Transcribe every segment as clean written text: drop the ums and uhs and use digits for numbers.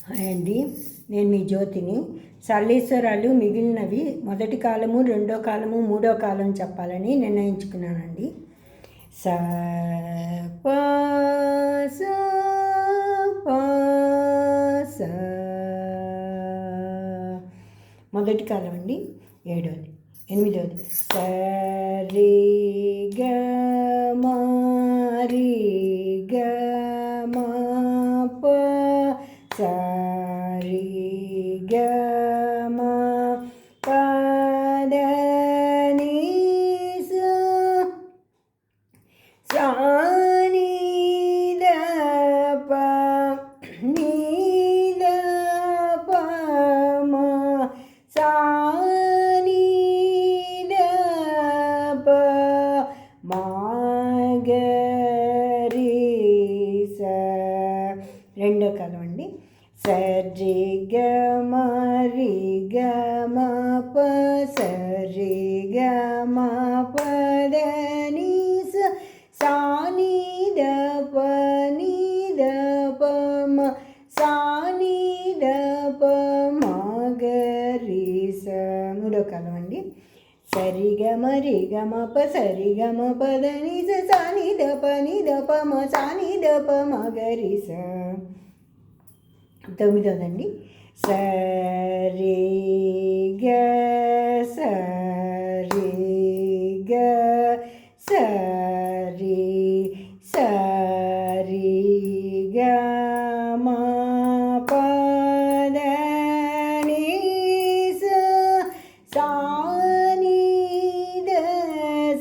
Hi అండి, నేను మీ జ్యోతిని. సరళేశ్వరాలు మిగిలినవి మొదటి కాలము, రెండో కాలము, మూడో కాలం చెప్పాలని నిర్ణయించుకున్నానండి. స ప స ప స మొదటి కాలం అండి. ఏడోది, ఎనిమిదోది సరి గ మ రి గ మ ప స రి గ మ ప ద ని స సా ని ద ప ని ద ప మ సా ని ద ప మ గ రి స. రెండో కాలం అండి. స రి గ మ రి గ మ ప స రి గ మ ప ద ని స సా ని ద ప ని ద ప మ సా ని ద ప మ గ రి స. మూడో కాలం అండి. సరి గ మ రి గ మ ప సరి గ మ ప ద ని స సా ని ద ప ని ద ప మ సా ని ద ప మ గ రి స. తొమ్మిదోదండి. స రి గ స రి గ స రి స రి గ మ ప ద ని స సా ని ద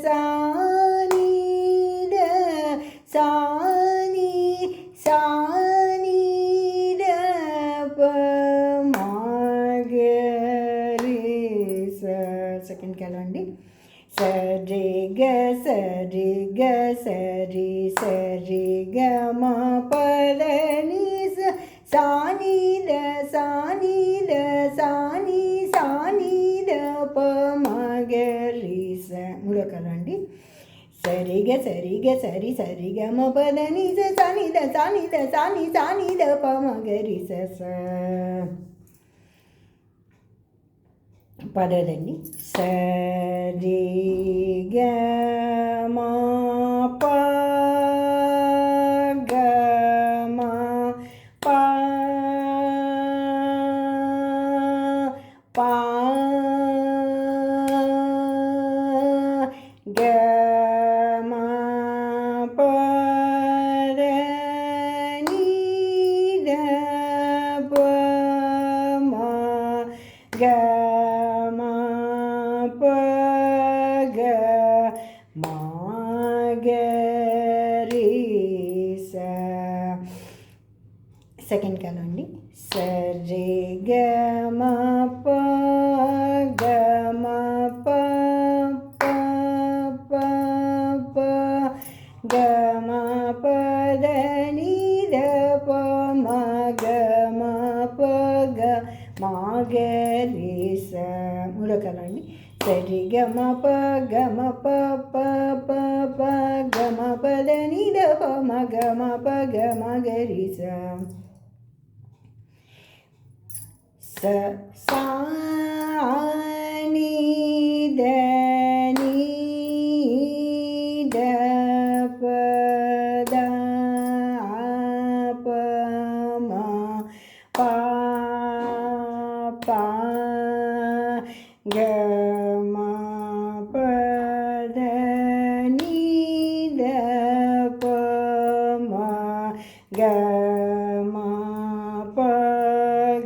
సా ని ద సా ని సా ని ద ప మ గ రి స. సెకండ్ కాలం అండి. స రి గ స రి గ స రి స రి గ మ ప ద ని స సా ని ద సా ని ద సా ని సా ని ద ప మ గ రి స. మూడో కాలం అండి. సరి గ సరి గ సరి సరి గ మ ప ద ని స సా ని ద సా ని ద సా ని సా ని ద ప మ గ రి స స. పదోదండి. స రి గ మ ప గ మ ప ప గ మ ప ద ని ద ప మ గ మ ప గ మ గ రి స. సెకండ్ కాలం అండి. స రి గ మ ప గ మ ప ప ప ప గ మ ప ద ని ద ప మ గ మ ప గ మ గ రి స. మూడో కాలం అండి. సరి గ మ ప గ మ ప ప ప ప గ మ ప ద ని ద ప మ గ మ ప గ మ గ రి స. స సా ని ద ని ద ప ద ప మ ప ప గ మ ప ద ని ద ప మ గ మ ప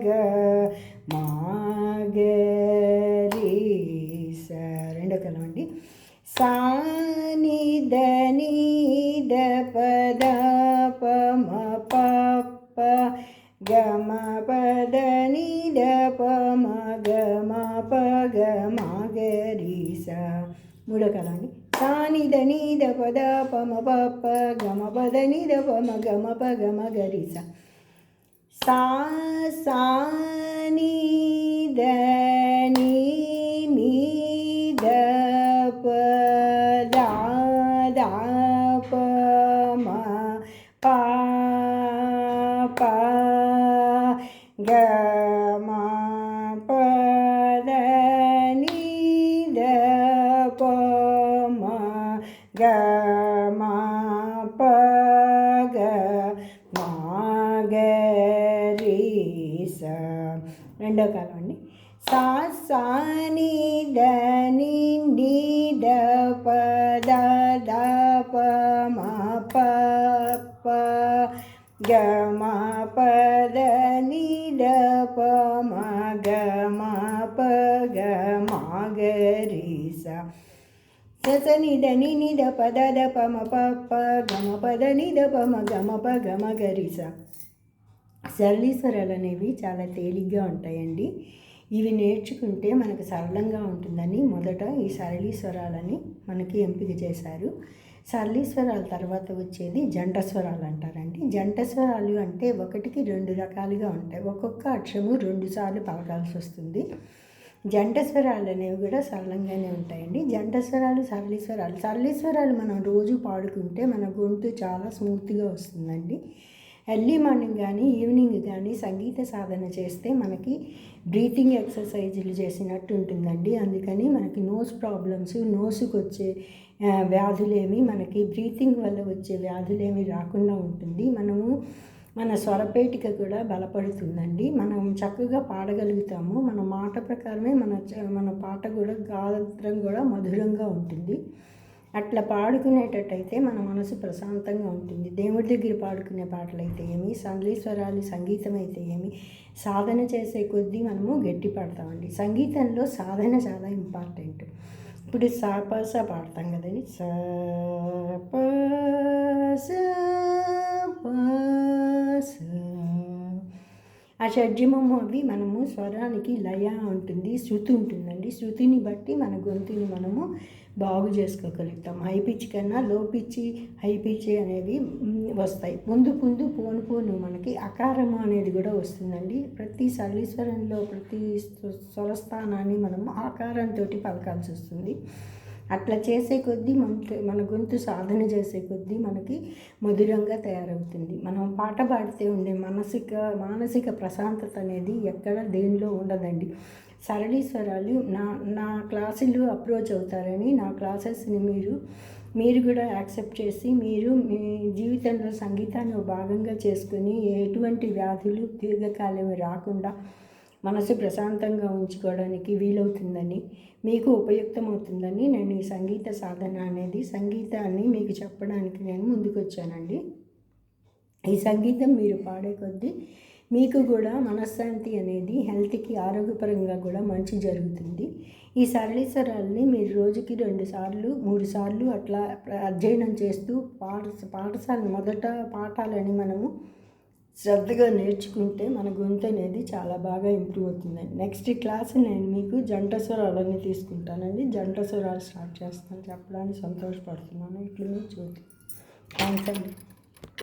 గ మ గ రి స. రెండో కాలం అండి. సా ని ద ని ద ప ద ప మ ప ప గ మ ప ద ని ద ప మ గ మ ప గ మ గ రి స. మూడో కాలం అండి. సా ని ద ని ద ప ద ప మ ప ప గ మ ప ద ని ద ప మ గ మ ప గ మ గ రి స. సా సా ని ద ని ని ద ప ద ద ప మ ప ప గ మా పద ని ద ప మ గ మా ప గ మా గ రి స. రెండో కాలం అండి. సా సా ని ద ని ని ద ప ద ద ప మ ప ప గ మ ప ద ని ద ప మ గ మ ప గ మ గ రి స. స స ని ద ని ని ద ప ద ద ప మ ప ప గ మ ప ద ని ద ప మ గ మ ప గ మ గ రి స. సరళి స్వరాలు అనేవి చాలా తేలిగ్గా ఉంటాయండి. ఇవి నేర్చుకుంటే మనకు సరళంగా ఉంటుందని మొదట ఈ సరళి స్వరాలని మనకి ఎంపిక చేశారు. సరళి స్వరాల తర్వాత వచ్చేది జంట స్వరాలు అంటారండి. జంట స్వరాలు అంటే ఒకటికి 2 రకాలుగా ఉంటాయి. ఒక్కొక్క అక్షరము 2 సార్లు పలకాల్సి వస్తుంది. జంట స్వరాలు అనేవి కూడా సరళంగానే ఉంటాయండి. జంట స్వరాలు, సరళి స్వరాలు. సరళి స్వరాలు మనం రోజు పాడుకుంటే మన గొంతు చాలా స్మూత్గా వస్తుందండి. ఎర్లీ మార్నింగ్ కానీ ఈవినింగ్ కానీ సంగీత సాధన చేస్తే మనకి బ్రీతింగ్ ఎక్సర్సైజులు చేసినట్టు ఉంటుందండి. అందుకని మనకి నోస్ ప్రాబ్లమ్స్, నోసుకు వచ్చే వ్యాధులేమి, మనకి బ్రీతింగ్ వల్ల వచ్చే వ్యాధులేమి రాకుండా ఉంటుంది. మనము మన స్వరపేటిక కూడా బలపడుతుందండి. మనం చక్కగా పాడగలుగుతాము. మన మాట ప్రకారమే మన పాట కూడా గాత్రం కూడా మధురంగా ఉంటుంది. అట్లా పాడుకునేటట్టయితే మన మనసు ప్రశాంతంగా ఉంటుంది. దేవుడి దగ్గర పాడుకునే పాటలు అయితే ఏమి, సరళి స్వరాలు సంగీతం అయితే ఏమి, సాధన చేసే కొద్దీ మనము గట్టి పాడతామండి. సంగీతంలో సాధన చాలా ఇంపార్టెంట్. ఇప్పుడు సా ప స పాడతాం కదండి. స ప స ప స. ఆ షడ్జమము అవి మనము స్వరానికి లయ ఉంటుంది, శృతి ఉంటుందండి. శృతిని బట్టి మన గొంతుని మనము బాగు చేసుకోగలుగుతాం. హై పిచ్ కన్నా లో పిచ్, హై పిచ్ అనేవి వస్తాయి. ముందు పోను మనకి అకారము అనేది కూడా వస్తుందండి. ప్రతి సరళీస్వరంలో ప్రతి స్వరస్థానాన్ని మనము ఆకారంతో పలకాల్సి వస్తుంది. అట్లా చేసే కొద్దీ మన గొంతు సాధన చేసే కొద్దీ మనకి మధురంగా తయారవుతుంది. మనం పాట పాడితే ఉండే మానసిక ప్రశాంతత అనేది ఎక్కడ దేనిలో ఉండదండి. సరళి స్వరాలు నా క్లాసులు అప్రోచ్ అవుతారని, నా క్లాసెస్ని మీరు కూడా యాక్సెప్ట్ చేసి మీరు మీ జీవితంలో సంగీతాన్ని భాగంగా చేసుకొని ఎటువంటి వ్యాధులు దీర్ఘకాలం రాకుండా మనసు ప్రశాంతంగా ఉంచుకోవడానికి వీలవుతుందని, మీకు ఉపయుక్తమవుతుందని నేను ఈ సంగీత సాధన అనేది సంగీతాన్ని మీకు చెప్పడానికి నేను ముందుకు వచ్చానండి. ఈ సంగీతం మీరు పాడే కొద్దీ మీకు కూడా మనశ్శాంతి అనేది హెల్త్కి ఆరోగ్యపరంగా కూడా మంచి జరుగుతుంది. ఈ సరళి స్వరాలని మీరు రోజుకి 2 సార్లు 3 సార్లు అట్లా అధ్యయనం చేస్తూ పాఠశాల మొదట పాఠాలని మనము శ్రద్ధగా నేర్చుకుంటే మన గొంతు అనేది చాలా బాగా ఇంప్రూవ్ అవుతుందండి. నెక్స్ట్ క్లాస్ నేను మీకు జంట స్వరాలన్నీ తీసుకుంటానండి. జంట స్వరాలు స్టార్ట్ చేస్తాను చెప్పడానికి సంతోషపడుతున్నాను. ఇట్లు మీ జ్యోతి. థ్యాంక్స్ అండి.